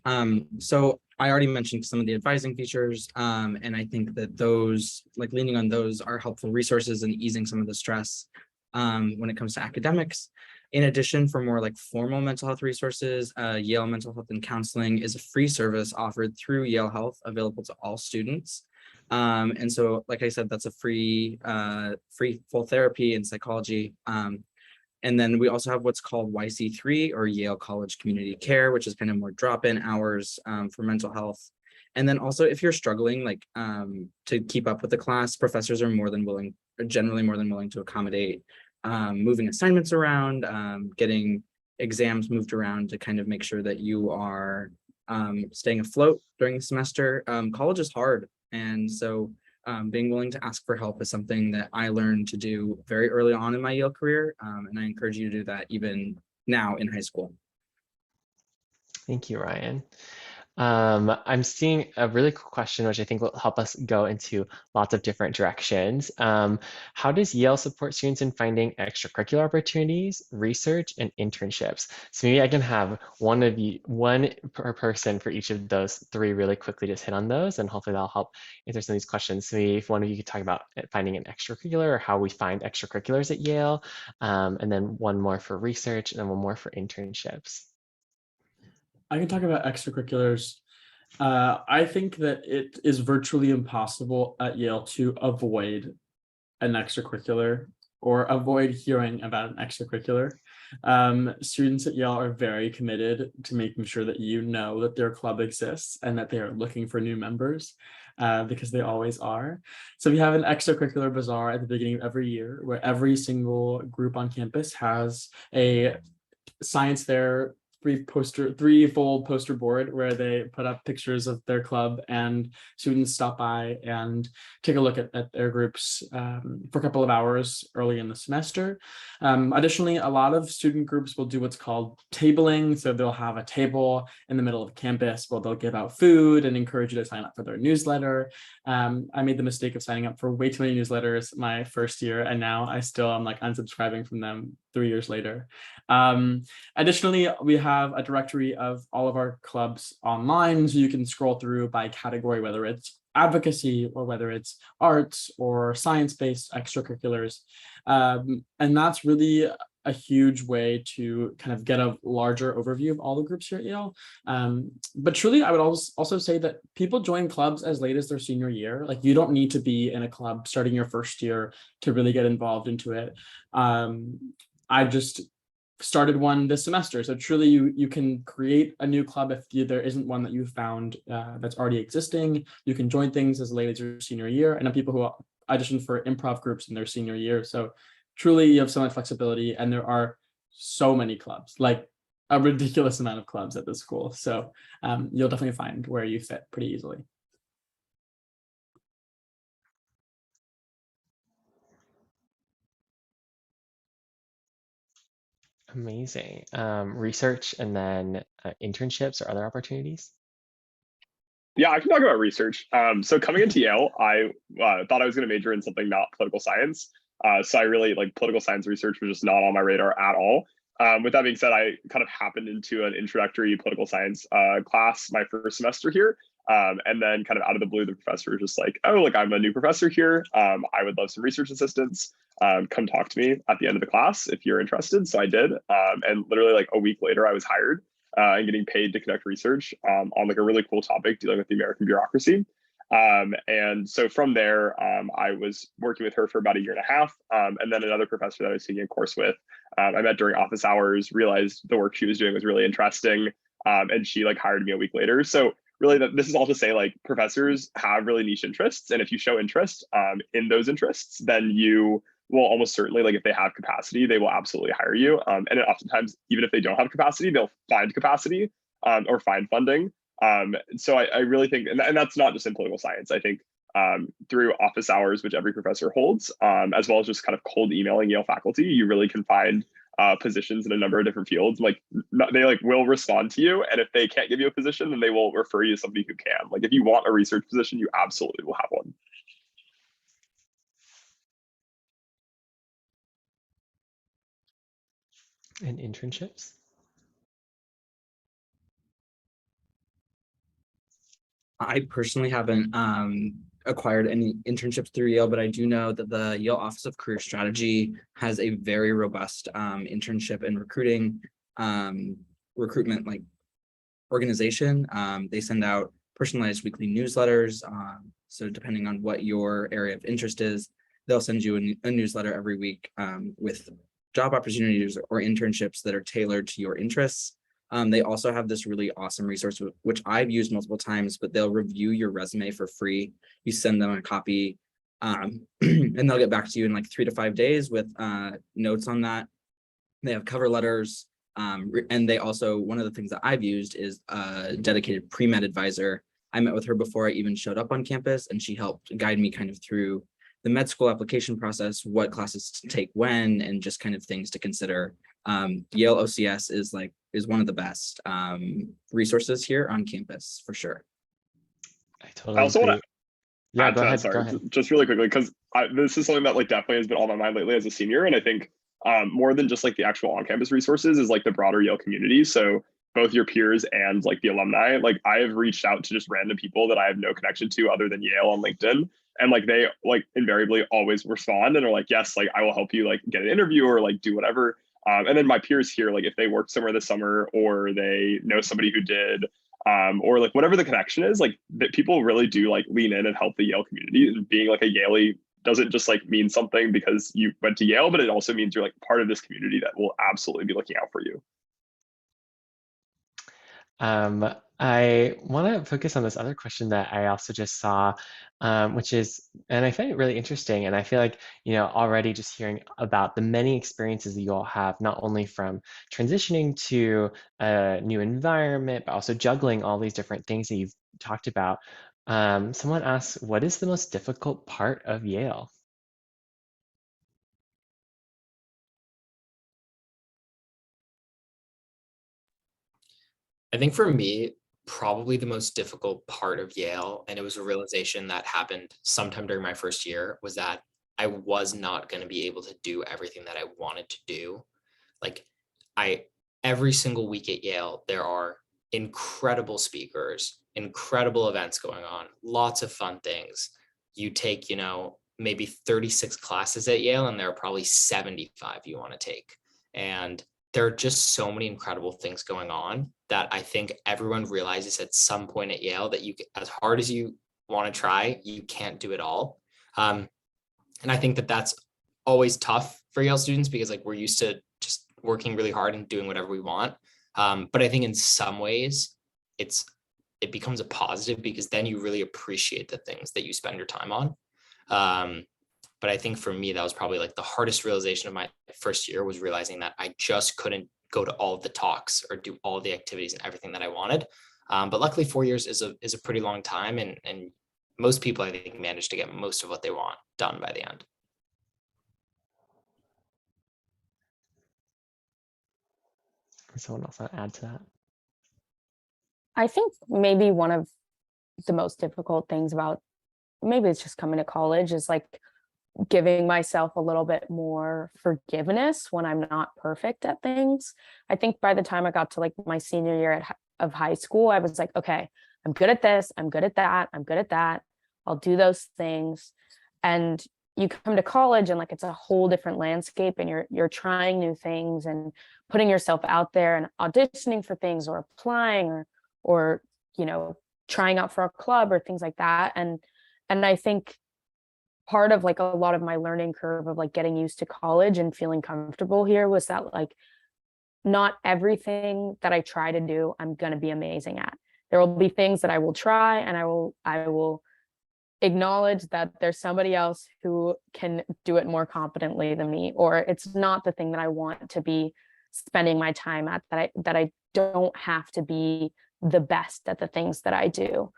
So I already mentioned some of the advising features, and I think that those, like leaning on those, are helpful resources in easing some of the stress when it comes to academics. In addition, for more like formal mental health resources, Yale Mental Health and Counseling is a free service offered through Yale Health, available to all students. And so, like I said, that's a free full therapy and psychology. And then we also have what's called YC3, or Yale College Community Care, which is kind of more drop-in hours for mental health. And then also, if you're struggling like to keep up with the class, professors are generally more than willing to accommodate moving assignments around, getting exams moved around to kind of make sure that you are staying afloat during the semester. College is hard, and so being willing to ask for help is something that I learned to do very early on in my Yale career, and I encourage you to do that even now in high school. Thank you, Ryan. I'm seeing a really cool question, which I think will help us go into lots of different directions. How does Yale support students in finding extracurricular opportunities, research, and internships? So maybe I can have one per person for each of those three really quickly, just hit on those, and hopefully that'll help answer some of these questions. So maybe if one of you could talk about finding an extracurricular or how we find extracurriculars at Yale, and then one more for research, and then one more for internships. I can talk about extracurriculars. I think that it is virtually impossible at Yale to avoid an extracurricular or avoid hearing about an extracurricular. Students at Yale are very committed to making sure that you know that their club exists and that they are looking for new members, because they always are. So we have an extracurricular bazaar at the beginning of every year where every single group on campus has a science fair three-fold poster board where they put up pictures of their club, and students stop by and take a look at their groups for a couple of hours early in the semester. Additionally, a lot of student groups will do what's called tabling. So they'll have a table in the middle of campus where they'll give out food and encourage you to sign up for their newsletter. I made the mistake of signing up for way too many newsletters my first year, and now I still am like unsubscribing from them 3 years later. Additionally, we have a directory of all of our clubs online, so you can scroll through by category, whether it's advocacy or whether it's arts or science-based extracurriculars. And that's really a huge way to kind of get a larger overview of all the groups here at Yale. But truly, I would also say that people join clubs as late as their senior year. Like, you don't need to be in a club starting your first year to really get involved into it. I just started one this semester. So truly, you can create a new club if there isn't one that you found that's already existing. You can join things as late as your senior year. And then people who audition for improv groups in their senior year. So truly, you have so much flexibility, and there are so many clubs, like a ridiculous amount of clubs at this school. So you'll definitely find where you fit pretty easily. Amazing. Research and then internships or other opportunities? Yeah, I can talk about research. So coming into Yale, I thought I was going to major in something not political science. So I really like political science research was just not on my radar at all. With that being said, I kind of happened into an introductory political science class my first semester here. And then kind of out of the blue, the professor was just like, oh, like I'm a new professor here. I would love some research assistants. Come talk to me at the end of the class if you're interested. So I did. And literally like a week later, I was hired. and getting paid to conduct research on like a really cool topic dealing with the American bureaucracy. And so from there, I was working with her for about a year and a half. And then another professor that I was taking a course with, I met during office hours, realized the work she was doing was really interesting. And she like hired me a week later. So really this is all to say like professors have really niche interests. And if you show interest in those interests, then you will almost certainly, like if they have capacity, they will absolutely hire you. And oftentimes, even if they don't have capacity, they'll find capacity or find funding. So I really think, and that's not just in political science, I think through office hours, which every professor holds, as well as just kind of cold emailing Yale faculty, you really can find positions in a number of different fields. Like they like will respond to you. And if they can't give you a position, then they will refer you to somebody who can. Like if you want a research position, you absolutely will have one. And internships? I personally haven't acquired any internships through Yale, but I do know that the Yale Office of Career Strategy has a very robust internship and recruitment like organization. They send out personalized weekly newsletters. So depending on what your area of interest is, they'll send you a newsletter every week with job opportunities or internships that are tailored to your interests. They also have this really awesome resource, which I've used multiple times, but they'll review your resume for free. You send them a copy and they'll get back to you in like 3 to 5 days with notes on that. They have cover letters. And they also, one of the things that I've used is a dedicated pre-med advisor. I met with her before I even showed up on campus, and she helped guide me kind of through the med school application process, what classes to take when, and just kind of things to consider. Yale OCS is one of the best resources here on campus for sure. I I totally also want agree. to Yeah, add go to that, ahead. sorry, Go ahead. just really quickly, because this is something that like definitely has been on my mind lately as a senior. And I think more than just like the actual on-campus resources is like the broader Yale community. So both your peers and like the alumni, like I have reached out to just random people that I have no connection to other than Yale on LinkedIn. And like they like invariably always respond and are like, yes, like I will help you like get an interview or like do whatever. And then my peers here, like if they worked somewhere this summer or they know somebody who did, or like whatever the connection is, like that people really do like lean in and help the Yale community. And being like a Yaley doesn't just like mean something because you went to Yale, but it also means you're like part of this community that will absolutely be looking out for you. I want to focus on this other question that I also just saw, which is, and I find it really interesting. And I feel like, already just hearing about the many experiences that you all have, not only from transitioning to a new environment, but also juggling all these different things that you've talked about. Someone asks, what is the most difficult part of Yale? I think for me, probably the most difficult part of Yale, and it was a realization that happened sometime during my first year, was that I was not going to be able to do everything that I wanted to do. Like every single week at Yale, there are incredible speakers, incredible events going on, lots of fun things. You take, maybe 36 classes at Yale, and there are probably 75 you want to take. And there are just so many incredible things going on that I think everyone realizes at some point at Yale that as hard as you want to try, you can't do it all. And I think that that's always tough for Yale students because like we're used to just working really hard and doing whatever we want. But I think in some ways it becomes a positive because then you really appreciate the things that you spend your time on. But I think for me, that was probably like the hardest realization of my first year was realizing that I just couldn't go to all of the talks or do all the activities and everything that I wanted. But luckily 4 years is a pretty long time. And most people, I think, manage to get most of what they want done by the end. Someone else want to add to that? I think maybe one of the most difficult things about maybe it's just coming to college is like giving myself a little bit more forgiveness when I'm not perfect at things. I think by the time I got to like my senior year of high school, I was like, okay, I'm good at this, I'm good at that, I'm good at that. I'll do those things. And you come to college and like it's a whole different landscape, and you're trying new things and putting yourself out there and auditioning for things or applying or you know, trying out for a club or things like that. And I think part of like a lot of my learning curve of like getting used to college and feeling comfortable here was that like not everything that I try to do I'm going to be amazing at. There will be things that I will try, and I will acknowledge that there's somebody else who can do it more competently than me, or it's not the thing that I want to be spending my time at, that I don't have to be the best at the things that I do,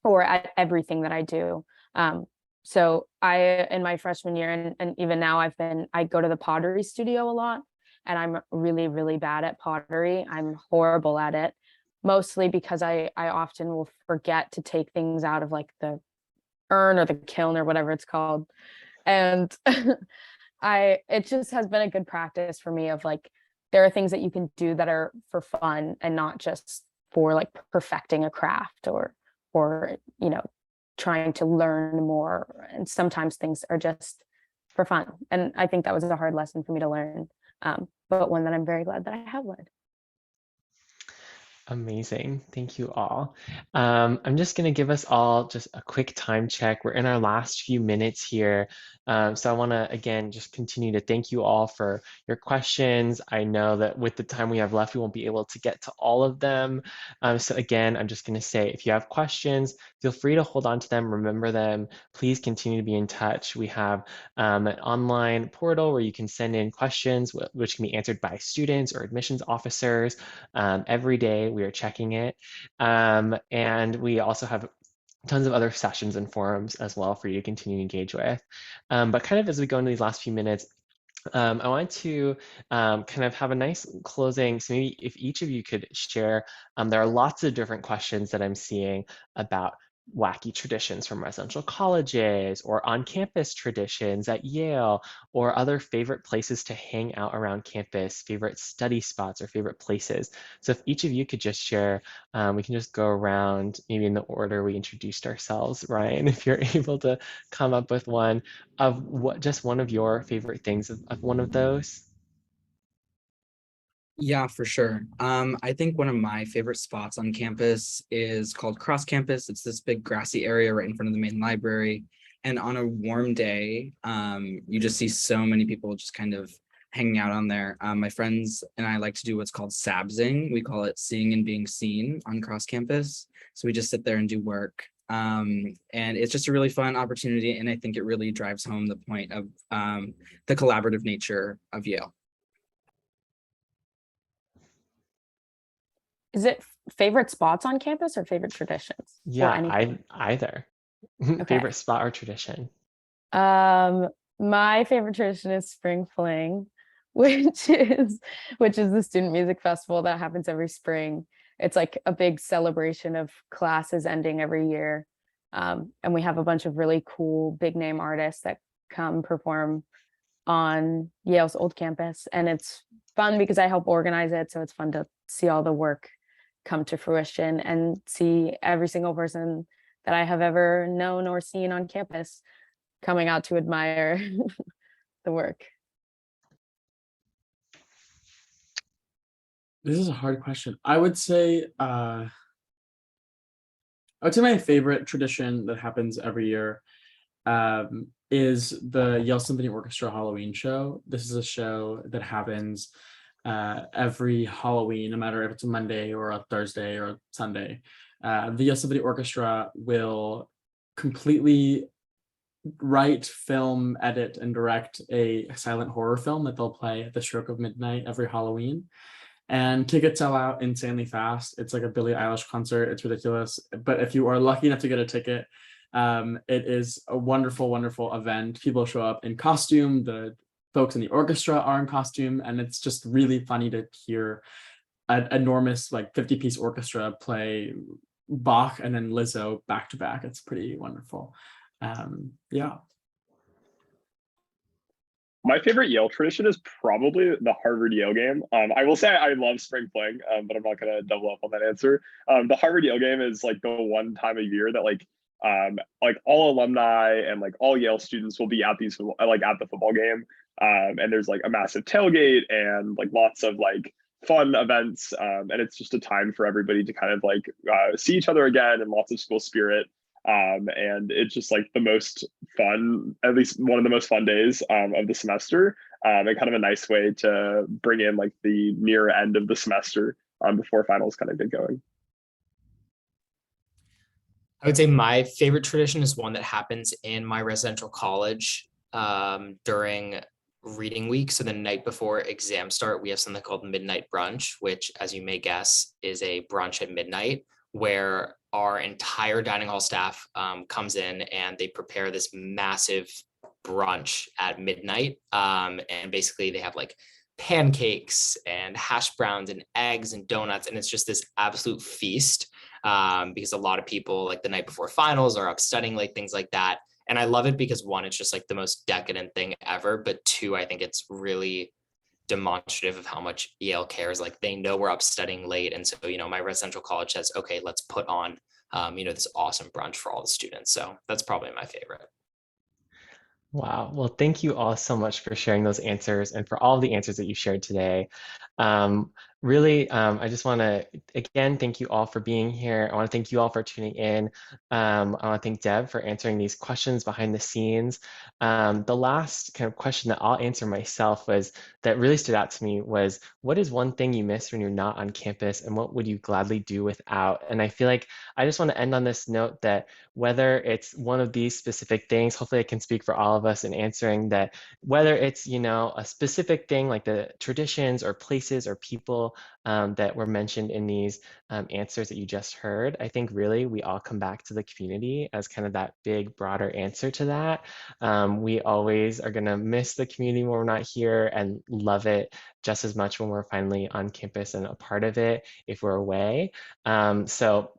or at everything that I do. So I, in my freshman year and even now, I go to the pottery studio a lot, and I'm really, really bad at pottery. I'm horrible at it, mostly because I often will forget to take things out of like the urn or the kiln or whatever it's called. And it just has been a good practice for me of like, there are things that you can do that are for fun and not just for like perfecting a craft or, you know, trying to learn more. And sometimes things are just for fun. And I think that was a hard lesson for me to learn, but one that I'm very glad that I have learned. Amazing. Thank you all. I'm just going to give us all just a quick time check. We're in our last few minutes here. So I want to, again, just continue to thank you all for your questions. I know that with the time we have left, we won't be able to get to all of them. So again, I'm just going to say, if you have questions, feel free to hold on to them, remember them. Please continue to be in touch. We have an online portal where you can send in questions, which can be answered by students or admissions officers every day. We are checking it. And we also have tons of other sessions and forums as well for you to continue to engage with. But kind of as we go into these last few minutes, I wanted to kind of have a nice closing. So maybe if each of you could share, there are lots of different questions that I'm seeing about wacky traditions from residential colleges or on-campus traditions at Yale or other favorite places to hang out around campus, favorite study spots or favorite places. So if each of you could just share, we can just go around maybe in the order we introduced ourselves. Ryan, if you're able to come up with one of what just one of your favorite things of one of those. Yeah, for sure. I think one of my favorite spots on campus is called Cross Campus. It's this big grassy area right in front of the main library. And on a warm day, you just see so many people just kind of hanging out on there. My friends and I like to do what's called sabzing. We call it seeing and being seen on Cross Campus. So we just sit there and do work. And it's just a really fun opportunity. And I think it really drives home the point of the collaborative nature of Yale. Is it favorite spots on campus or favorite traditions? Or Yeah, anything? either. Okay. Favorite spot or tradition? My favorite tradition is Spring Fling, which is the student music festival that happens every spring. It's like a big celebration of classes ending every year. And we have a bunch of really cool big name artists that come perform on Yale's old campus. And it's fun because I help organize it. So it's fun to see all the work come to fruition and see every single person that I have ever known or seen on campus coming out to admire the work. This is a hard question. I would say my favorite tradition that happens every year is the Yale Symphony Orchestra Halloween show. This is a show that happens every Halloween, no matter if it's a Monday or a Thursday or a Sunday. The Yale Symphony Orchestra will completely write, film, edit, and direct a silent horror film that they'll play at the stroke of midnight every Halloween. And tickets sell out insanely fast. It's like a Billie Eilish concert. It's ridiculous. But if you are lucky enough to get a ticket, it is a wonderful, wonderful event. People show up in costume. The folks in the orchestra are in costume. And it's just really funny to hear an enormous, like 50-piece orchestra play Bach and then Lizzo back to back. It's pretty wonderful. Yeah. My favorite Yale tradition is probably the Harvard Yale game. I will say I love spring fling, but I'm not going to double up on that answer. The Harvard Yale game is like the one time a year that like like all alumni and like all Yale students will be at these like at the football game. And there's like a massive tailgate and like lots of like fun events. And it's just a time for everybody to kind of like see each other again and lots of school spirit. And it's just like the most fun, at least one of the most fun days of the semester, and kind of a nice way to bring in like the near end of the semester before finals kind of get going. I would say my favorite tradition is one that happens in my residential college during reading week. So the night before exams start, we have something called midnight brunch, which, as you may guess, is a brunch at midnight where our entire dining hall staff comes in and they prepare this massive brunch at midnight. And basically they have like pancakes and hash browns and eggs and donuts. And it's just this absolute feast because a lot of people like the night before finals are up studying, like things like that. And I love it because one, it's just like the most decadent thing ever. But two, I think it's really demonstrative of how much Yale cares. Like they know we're up studying late. And so, my residential college says, okay, let's put on, this awesome brunch for all the students. So that's probably my favorite. Wow. Well, thank you all so much for sharing those answers and for all the answers that you shared today. Really, I just want to, again, thank you all for being here. I want to thank you all for tuning in. I want to thank Deb for answering these questions behind the scenes. The last kind of question that I'll answer myself that really stood out to me was, what is one thing you miss when you're not on campus and what would you gladly do without? And I feel like I just want to end on this note that whether it's one of these specific things, hopefully I can speak for all of us in answering that, whether it's, a specific thing like the traditions or places or people that were mentioned in these answers that you just heard, I think really we all come back to the community as kind of that big, broader answer to that. We always are going to miss the community when we're not here and love it just as much when we're finally on campus and a part of it if we're away. So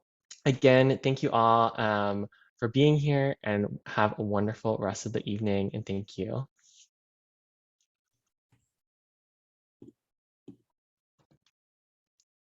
again, thank you all for being here and have a wonderful rest of the evening and thank you.